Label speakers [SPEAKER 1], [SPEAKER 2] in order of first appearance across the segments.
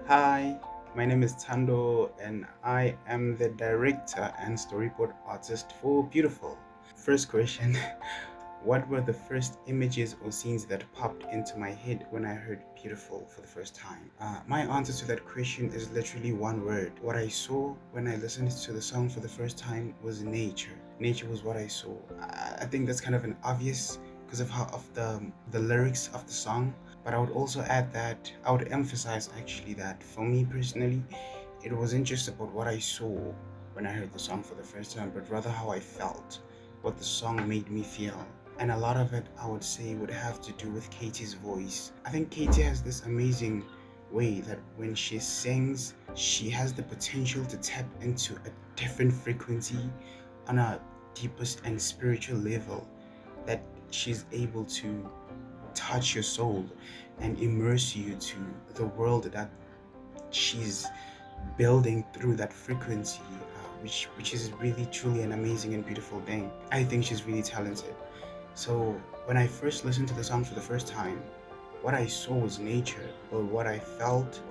[SPEAKER 1] Hi, my name is Thando and I am the director and storyboard artist for Beautiful. First question. What were the first images or scenes that popped into my head when I heard Beautiful for the first time? My answer to that question is literally one word. What I saw when I listened to the song for the first time was nature. Nature was what I saw. I think that's kind of an obvious because of the lyrics of the song, but I would also add that I would emphasize actually that for me personally, it wasn't just about what I saw when I heard the song for the first time, but rather how I felt, what the song made me feel. And a lot of it, I would say, would have to do with Katie's voice. I think Katie has this amazing way that when she sings, she has the potential to tap into a different frequency on a deepest and spiritual level, that she's able to touch your soul and immerse you to the world that she's building through that frequency, which is really truly an amazing and beautiful thing. I think she's really talented. So when I first listened to the song for the first time, what I saw was nature, but what I felt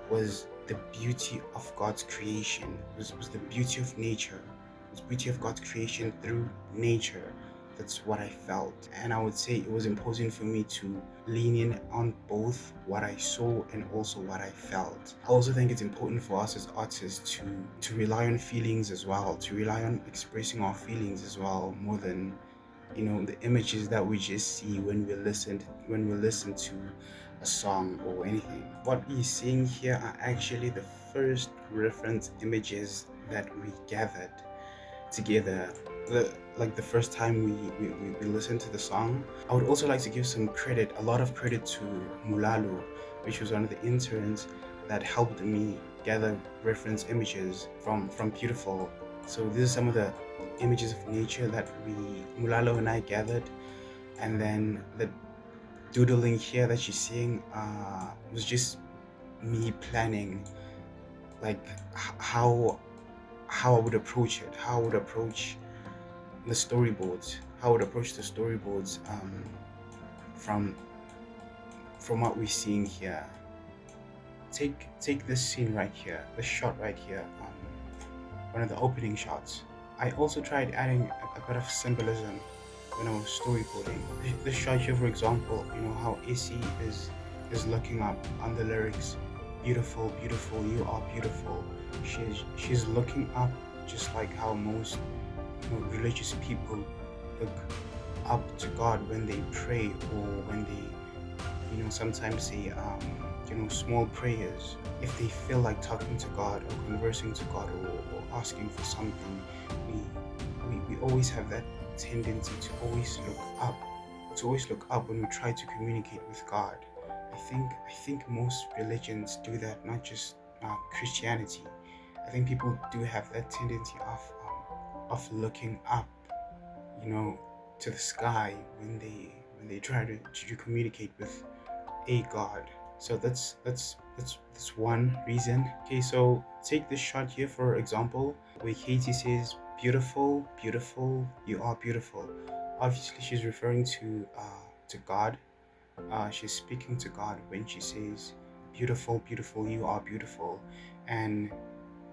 [SPEAKER 1] was the beauty of God's creation. Was the beauty of nature. It was beauty of God's creation through nature. That's what I felt. And I would say it was important for me to lean in on both what I saw and also what I felt. I also think it's important for us as artists to rely on feelings as well, to rely on expressing our feelings as well, more than the images that we just see when we listen to a song or anything. What we're seeing here are actually the first reference images that we gathered together, the first time we listened to the song. I would also like to give a lot of credit to Mulalo, which was one of the interns that helped me gather reference images from Beautiful. So these are some of the images of nature that Mulalo and I gathered, and then the doodling here that you're seeing was just me planning, like how I would approach it, how I would approach the storyboards, from what we're seeing here. Take this scene right here, this shot right here, one of the opening shots. I also tried adding a bit of symbolism when I was storyboarding. This shot here, for example, how Issy is looking up on the lyrics, beautiful, beautiful, you are beautiful. She's looking up, just like how most religious people look up to God when they pray, or when they sometimes say small prayers. If they feel like talking to God or conversing to God, or asking for something, we always have that tendency to always look up when we try to communicate with God. I think most religions do that, not just Christianity. I think people do have that tendency of looking up, you know, to the sky when they try to communicate with a god. So that's one reason. Okay, so take this shot here for example, where Katie says, "Beautiful, beautiful, you are beautiful." Obviously, she's referring to God. She's speaking to God when she says, "Beautiful, beautiful, you are beautiful." And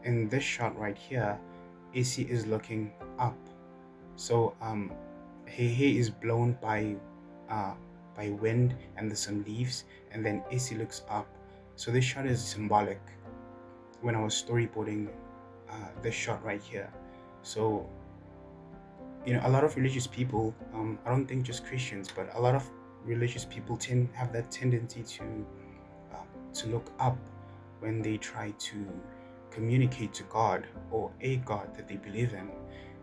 [SPEAKER 1] in this shot right here, AC is looking up. So her hair is blown uh, by wind, and there's some leaves, and then AC looks up. So this shot is symbolic when I was storyboarding this shot right here. So a lot of religious people, I don't think just Christians, but a lot of religious people have that tendency to look up when they try to communicate to God, or a God that they believe in.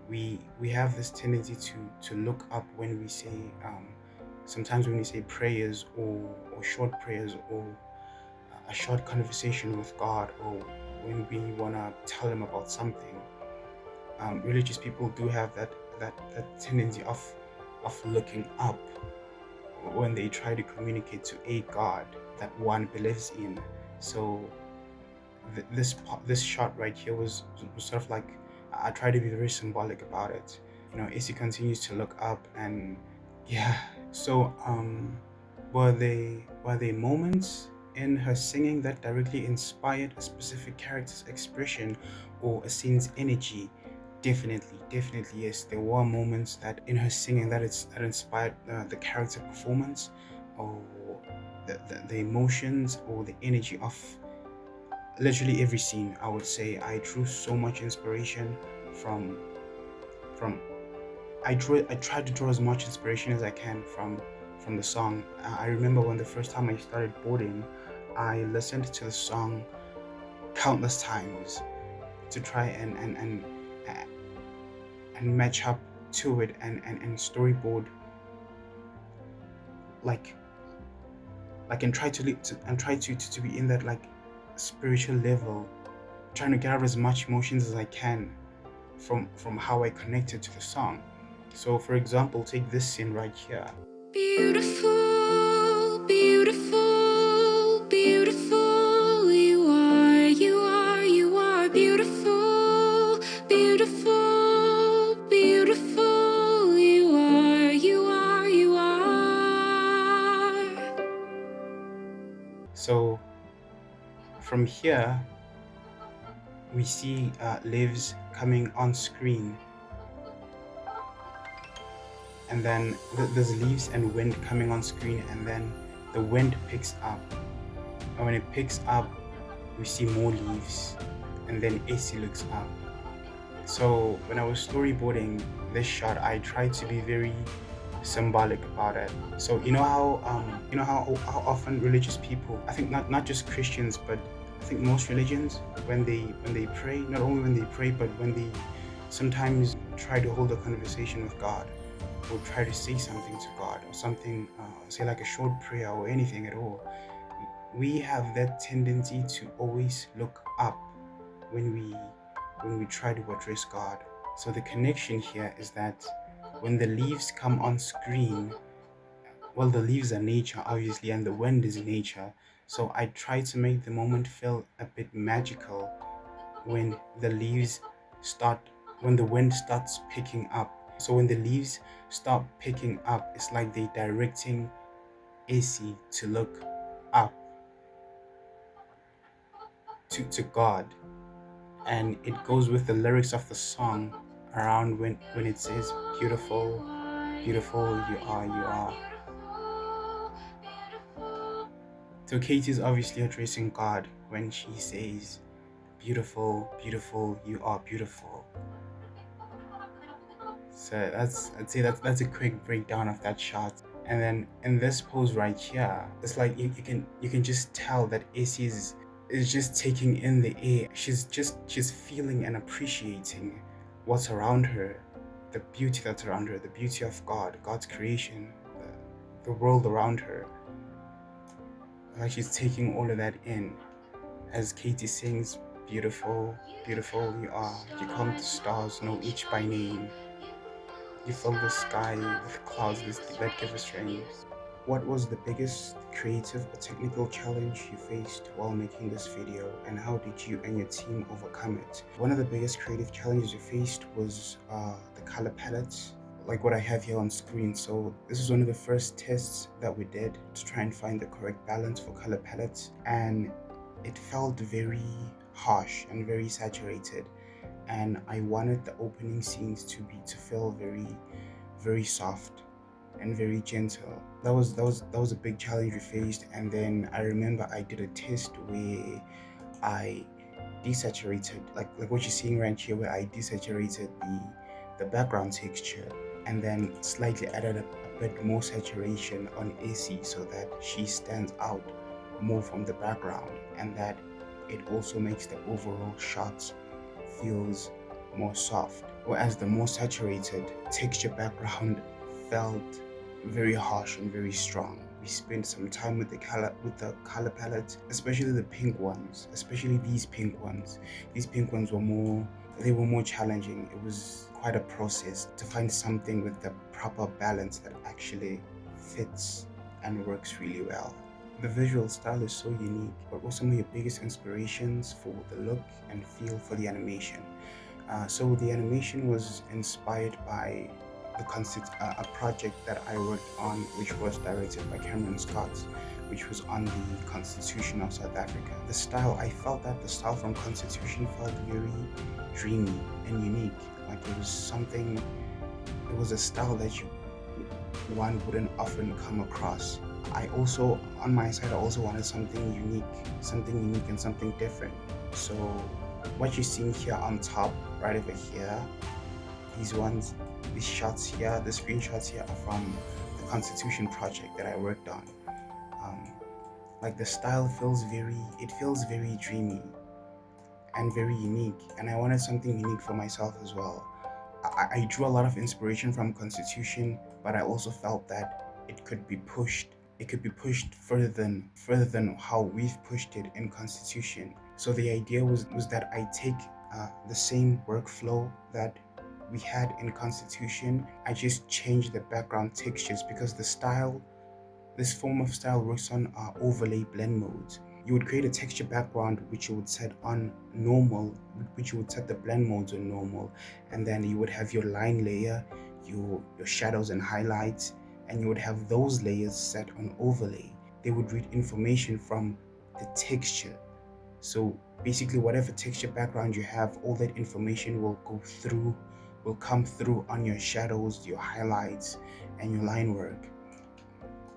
[SPEAKER 1] We have this tendency to look up when we say, sometimes when we say prayers, or short prayers, or a short conversation with God, or when we want to tell him about something. Religious people do have that tendency of looking up when they try to communicate to a God that one believes in. So this shot right here was sort of like, I try to be very symbolic about it. AC continues to look up, and yeah. So were they moments in her singing that directly inspired a specific character's expression or a scene's energy? Definitely, yes. There were moments that in her singing that inspired the character performance, or the emotions or the energy of literally every scene. I would say I drew so much inspiration from from I tried to draw as much inspiration as I can from the song. I remember when the first time I started boarding, I listened to the song countless times to try and match up to it and storyboard like and try to be in that like spiritual level, trying to get out as much emotions as I can from how I connected to the song. So for example, take this scene right here.
[SPEAKER 2] Beautiful, beautiful, beautiful. You are beautiful, beautiful, beautiful. You are.
[SPEAKER 1] So from here we see leaves coming on screen, and then there's leaves and wind coming on screen, and then the wind picks up, and when it picks up we see more leaves, and then AC looks up. So when I was storyboarding this shot, I tried to be very symbolic about it. So how often religious people, I think not just Christians, but I think most religions, when they pray, not only when they pray, but when they sometimes try to hold a conversation with God, or try to say something to God, or something, say like a short prayer or anything at all, we have that tendency to always look up when we try to address God. So the connection here is that when the leaves come on screen, well, the leaves are nature obviously, and the wind is nature. So I try to make the moment feel a bit magical when the leaves start when the wind starts picking up. So when the leaves start picking up, it's like they directing AC to look up to God. And it goes with the lyrics of the song around when it says beautiful, beautiful, you are. So Katie is obviously addressing God when she says beautiful, beautiful, you are beautiful. So I'd say that's a quick breakdown of that shot. And then in this pose right here, it's like you can just tell that AC is just taking in the air. She's feeling and appreciating what's around her, the beauty that's around her, the beauty of God's creation, the world around her. Like she's taking all of that in as Katie sings, beautiful, beautiful you are. You count the stars, know each by name. You fill the sky with clouds that give us rain. What was the biggest creative or technical challenge you faced while making this video, and how did you and your team overcome it? One of the biggest creative challenges we faced was the color palettes, like what I have here on screen. So this is one of the first tests that we did to try and find the correct balance for color palettes, and it felt very harsh and very saturated, and I wanted the opening scenes to feel very soft and very gentle. That was a big challenge we faced. And then I remember I did a test where I desaturated, like what you're seeing right here, where I desaturated the background texture, and then slightly added a bit more saturation on AC so that she stands out more from the background, and that it also makes the overall shots feels more soft. Whereas the more saturated texture background felt very harsh and very strong. We spent some time with the color palette, especially the pink ones, especially these pink ones. These pink ones were more challenging. It was quite a process to find something with the proper balance that actually fits and works really well. The visual style is so unique. What were some of your biggest inspirations for the look and feel for the animation? So the animation was inspired by a project that I worked on, which was directed by Cameron Scott, which was on the Constitution of South Africa. The style, I felt that the style from Constitution felt very dreamy and unique. Like it was something, it was a style that one wouldn't often come across. I also, on my side, I also wanted something unique and something different. So what you're seeing here on top, right over here, these shots here, the screenshots here are from the Constitution project that I worked on. Like the style it feels very dreamy and very unique, and I wanted something unique for myself as well. I drew a lot of inspiration from Constitution, but I also felt that it could be pushed. It could be pushed further than how we've pushed it in Constitution. So the idea was that I take the same workflow that we had in Constitution. I just changed the background textures because this form of style works on overlay blend modes. You would create a texture background which you would set on normal, which you would set the blend modes on normal, and then you would have your line layer, your shadows and highlights, and you would have those layers set on overlay. They would read information from the texture. So basically whatever texture background you have, all that information will come through on your shadows, your highlights, and your line work.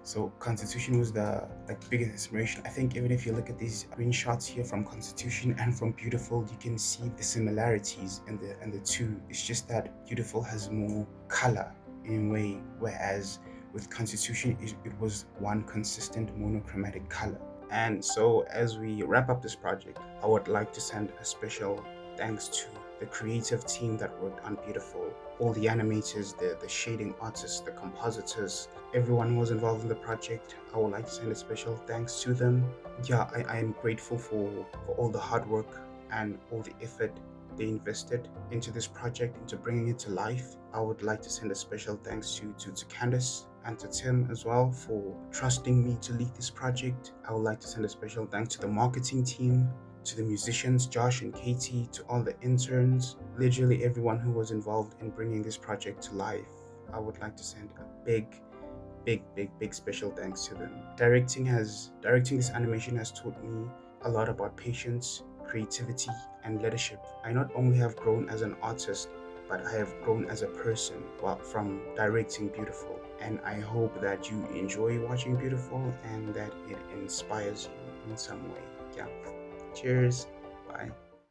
[SPEAKER 1] So Constitution was the biggest inspiration. I think even if you look at these screenshots here from Constitution and from Beautiful, you can see the similarities in the two. It's just that Beautiful has more color in a way, whereas with Constitution it was one consistent monochromatic color. And so as we wrap up this project, I would like to send a special thanks to the creative team that worked on Beautiful, all the animators, the shading artists, the compositors, everyone who was involved in the project. I would like to send a special thanks to them. Yeah, I am grateful for all the hard work and all the effort they invested into this project, into bringing it to life. I would like to send a special thanks to Candace and to Tim as well for trusting me to lead this project. I would like to send a special thanks to the marketing team, to the musicians, Josh and Katie, to all the interns, literally everyone who was involved in bringing this project to life. I would like to send a big special thanks to them. Directing this animation has taught me a lot about patience, creativity, and leadership. I not only have grown as an artist, but I have grown as a person from directing Beautiful. And I hope that you enjoy watching Beautiful and that it inspires you in some way. Yeah. Cheers. Bye.